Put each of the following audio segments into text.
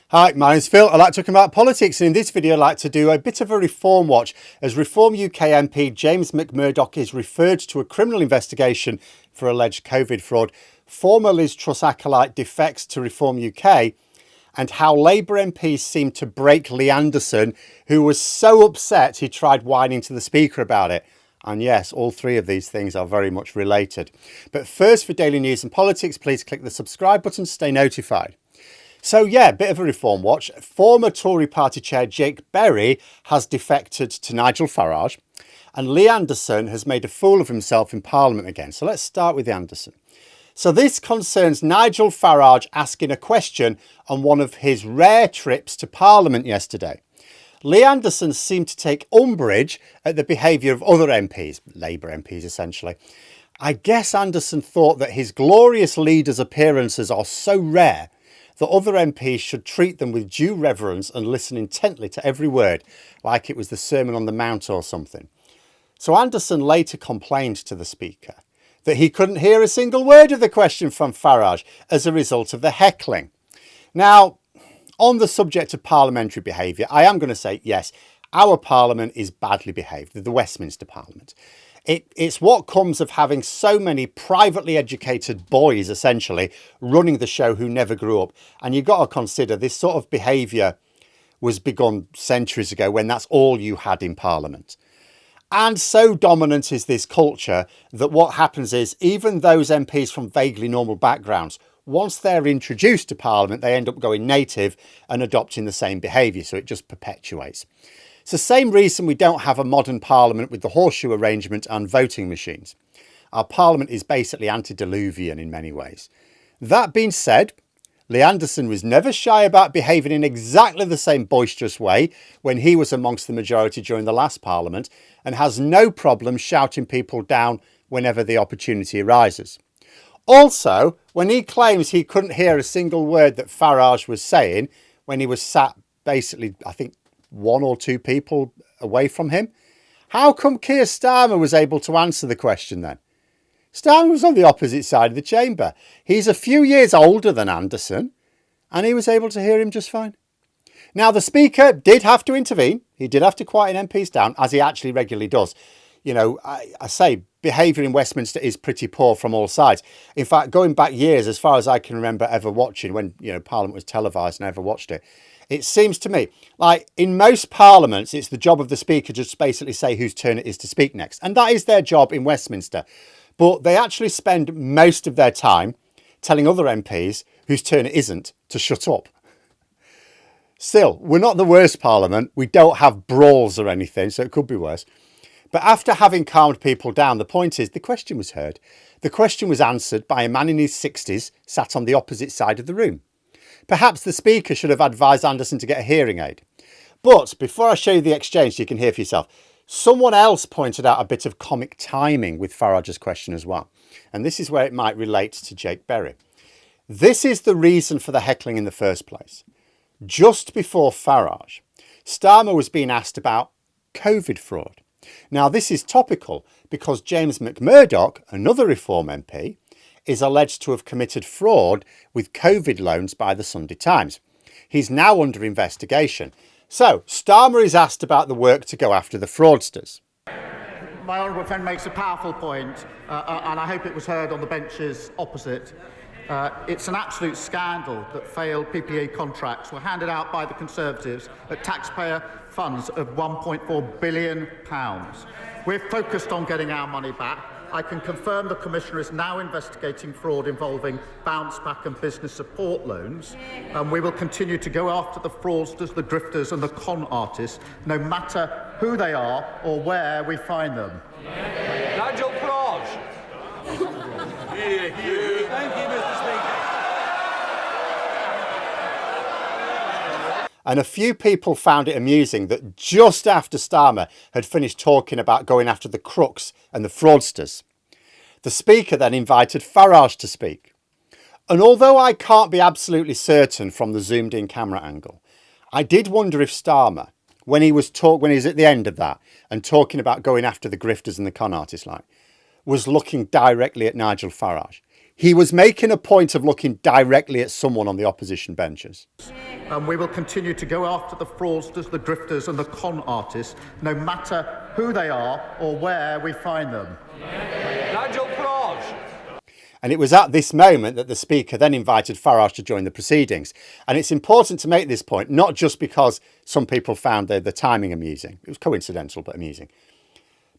Hi, my name's Phil. I like talking about politics, and in this video I'd like to do a bit of a reform watch as Reform UK MP James McMurdoch is referred to a criminal investigation for alleged COVID fraud, former Liz Truss acolyte defects to Reform UK, and how Labour MPs seem to break Lee Anderson, who was so upset he tried whining to the Speaker about it. And yes, all three of these things are very much related. But first, for daily news and politics, please click the subscribe button to stay notified. So yeah, bit of a reform watch. Former Tory party chair Jake Berry has defected to Nigel Farage, and Lee Anderson has made a fool of himself in Parliament again. So let's start with Anderson. So this concerns Nigel Farage asking a question on one of his rare trips to Parliament yesterday. Lee Anderson seemed to take umbrage at the behaviour of other MPs, Labour MPs essentially. I guess Anderson thought that his glorious leader's appearances are so rare that other MPs should treat them with due reverence and listen intently to every word, like it was the Sermon on the Mount or something. So Anderson later complained to the Speaker that he couldn't hear a single word of the question from Farage as a result of the heckling. Now, on the subject of parliamentary behaviour, I am going to say, yes, our Parliament is badly behaved, the Westminster Parliament. It's what comes of having so many privately educated boys, essentially, running the show who never grew up. And you've got to consider this sort of behaviour was begun centuries ago when that's all you had in Parliament. And so dominant is this culture that what happens is even those MPs from vaguely normal backgrounds, once they're introduced to Parliament, they end up going native and adopting the same behaviour. So it just perpetuates. It's the same reason we don't have a modern Parliament with the horseshoe arrangement and voting machines. Our Parliament is basically antediluvian in many ways. That being said, Lee Anderson was never shy about behaving in exactly the same boisterous way when he was amongst the majority during the last Parliament, and has no problem shouting people down whenever the opportunity arises. Also, when he claims he couldn't hear a single word that Farage was saying when he was sat basically, I think, one or two people away from him, how come Keir Starmer was able to answer the question then? Starmer was on the opposite side of the chamber. He's a few years older than Anderson, and he was able to hear him just fine. Now, the Speaker did have to intervene. He did have to quieten MPs down, as he actually regularly does. You know, I say behaviour in Westminster is pretty poor from all sides. In fact, going back years, as far as I can remember ever watching, when, you know, Parliament was televised and I ever watched it, it seems to me like in most parliaments, it's the job of the Speaker to just basically say whose turn it is to speak next. And that is their job in Westminster. But they actually spend most of their time telling other MPs whose turn it isn't to shut up. Still, we're not the worst Parliament. We don't have brawls or anything, so it could be worse. But after having calmed people down, the point is the question was heard. The question was answered by a man in his 60s sat on the opposite side of the room. Perhaps the Speaker should have advised Anderson to get a hearing aid. But before I show you the exchange so you can hear for yourself, someone else pointed out a bit of comic timing with Farage's question as well. And this is where it might relate to Jake Berry. This is the reason for the heckling in the first place. Just before Farage, Starmer was being asked about COVID fraud. Now, this is topical because James McMurdoch, another Reform MP, is alleged to have committed fraud with COVID loans by the Sunday Times. He's now under investigation. So, Starmer is asked about the work to go after the fraudsters. My honourable friend makes a powerful point, and I hope it was heard on the benches opposite. It's an absolute scandal that failed PPE contracts were handed out by the Conservatives at taxpayer funds of £1.4 billion. We're focused on getting our money back. I can confirm the Commissioner is now investigating fraud involving bounce back and business support loans, and we will continue to go after the fraudsters, the drifters and the con artists, no matter who they are or where we find them. Nigel Farage. Thank you, Mr. Speaker. And a few people found it amusing that just after Starmer had finished talking about going after the crooks and the fraudsters, the Speaker then invited Farage to speak. And although I can't be absolutely certain from the zoomed in camera angle, I did wonder if Starmer, when he was at the end of that and talking about going after the grifters and the con artists, was looking directly at Nigel Farage. He was making a point of looking directly at someone on the opposition benches. and we will continue to go after the fraudsters, the grifters and the con artists, no matter who they are or where we find them. Nigel Farage. And it was at this moment that the Speaker then invited Farage to join the proceedings. And it's important to make this point, not just because some people found the timing amusing. It was coincidental, but amusing.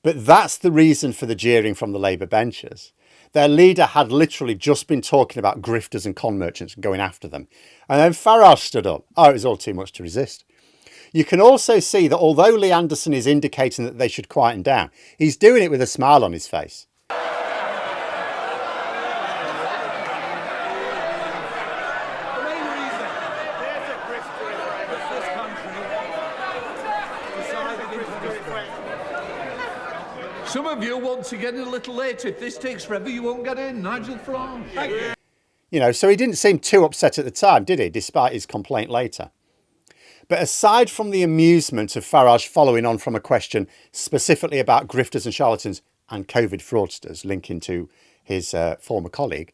But that's the reason for the jeering from the Labour benches. Their leader had literally just been talking about grifters and con merchants and going after them. And then Farage stood up. Oh, it was all too much to resist. You can also see that although Lee Anderson is indicating that they should quieten down, he's doing it with a smile on his face. Some of you want to get in a little later. If this takes forever, you won't get in. Nigel Farage. Thank you. You know, so he didn't seem too upset at the time, did he, despite his complaint later? But aside from the amusement of Farage following on from a question specifically about grifters and charlatans and COVID fraudsters linking to his former colleague,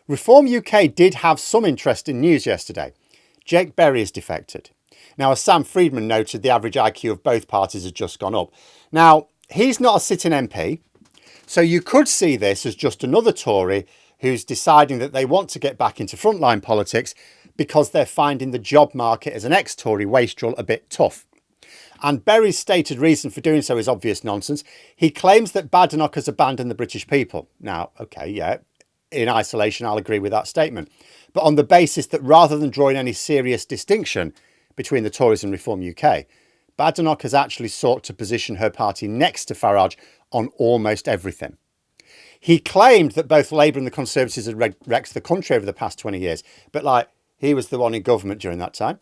Reform UK did have some interesting news yesterday. Jake Berry has defected. Now, as Sam Freedman noted, the average IQ of both parties has just gone up. Now, he's not a sitting MP, so you could see this as just another Tory who's deciding that they want to get back into frontline politics because they're finding the job market as an ex-Tory wastrel a bit tough. And Berry's stated reason for doing so is obvious nonsense. He claims that Badenoch has abandoned the British people. Now, okay, yeah, in isolation, I'll agree with that statement. But on the basis that rather than drawing any serious distinction between the Tories and Reform UK, Badenoch has actually sought to position her party next to Farage on almost everything. He claimed that both Labour and the Conservatives had wrecked the country over the past 20 years, but he was the one in government during that time.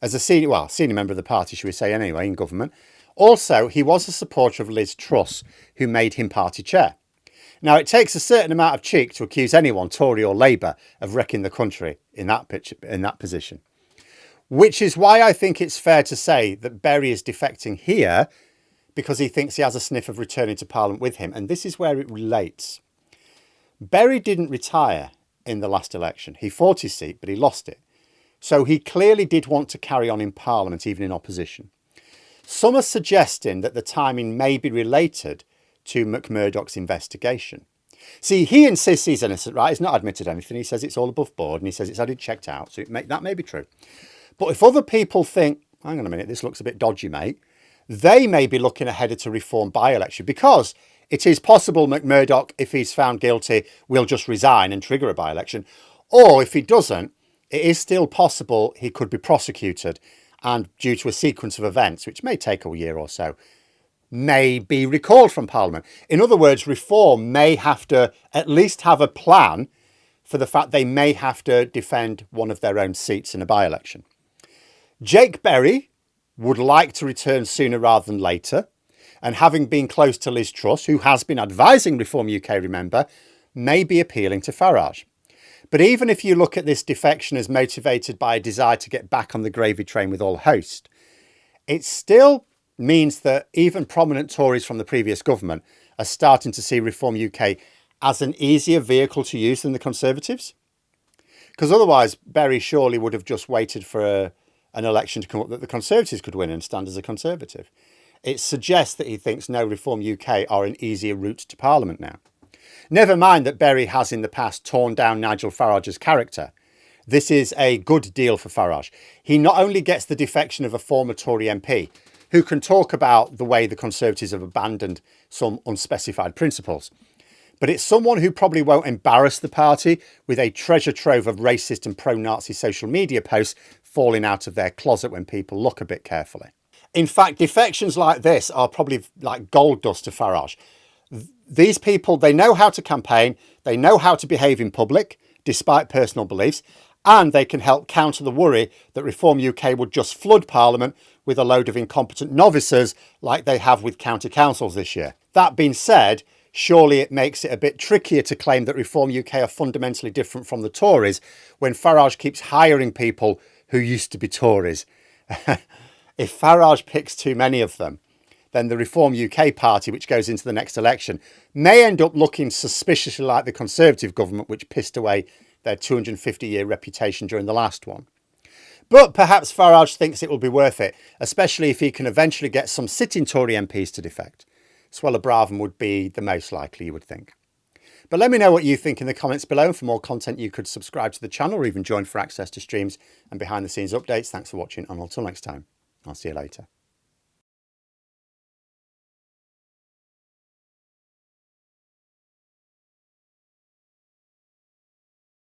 As a senior member of the party, should we say anyway, in government. Also, he was a supporter of Liz Truss, who made him party chair. Now, it takes a certain amount of cheek to accuse anyone, Tory or Labour, of wrecking the country in that position. Which is why I think it's fair to say that Berry is defecting here because he thinks he has a sniff of returning to Parliament with him. And this is where it relates. Berry didn't retire in the last election. He fought his seat, but he lost it. So he clearly did want to carry on in Parliament, even in opposition. Some are suggesting that the timing may be related to McMurdoch's investigation. See, he insists he's innocent, right? He's not admitted anything. He says it's all above board and he says it's had it checked out. So that may be true. But if other people think, hang on a minute, this looks a bit dodgy, mate, they may be looking ahead to reform by-election because it is possible McMurdoch, if he's found guilty, will just resign and trigger a by-election. Or if he doesn't, it is still possible he could be prosecuted and due to a sequence of events, which may take a year or so, may be recalled from Parliament. In other words, Reform may have to at least have a plan for the fact they may have to defend one of their own seats in a by-election. Jake Berry would like to return sooner rather than later, and having been close to Liz Truss, who has been advising Reform UK, remember, may be appealing to Farage. But even if you look at this defection as motivated by a desire to get back on the gravy train with all host, it still means that even prominent Tories from the previous government are starting to see Reform UK as an easier vehicle to use than the Conservatives. Because otherwise, Berry surely would have just waited for an election to come up that the Conservatives could win and stand as a Conservative. It suggests that he thinks no, Reform UK are an easier route to Parliament now. Never mind that Berry has in the past torn down Nigel Farage's character. This is a good deal for Farage. He not only gets the defection of a former Tory MP, who can talk about the way the Conservatives have abandoned some unspecified principles, but it's someone who probably won't embarrass the party with a treasure trove of racist and pro-Nazi social media posts falling out of their closet when people look a bit carefully. In fact, defections like this are probably like gold dust to Farage. These people, they know how to campaign, they know how to behave in public, despite personal beliefs, and they can help counter the worry that Reform UK would just flood Parliament with a load of incompetent novices like they have with county councils this year. That being said, surely it makes it a bit trickier to claim that Reform UK are fundamentally different from the Tories when Farage keeps hiring people who used to be Tories. If Farage picks too many of them, then the Reform UK party, which goes into the next election, may end up looking suspiciously like the Conservative government, which pissed away their 250-year reputation during the last one. But perhaps Farage thinks it will be worth it, especially if he can eventually get some sitting Tory MPs to defect. Suella Braverman would be the most likely, you would think. But let me know what you think in the comments below. And for more content, you could subscribe to the channel or even join for access to streams and behind the scenes updates. Thanks for watching, and until next time, I'll see you later.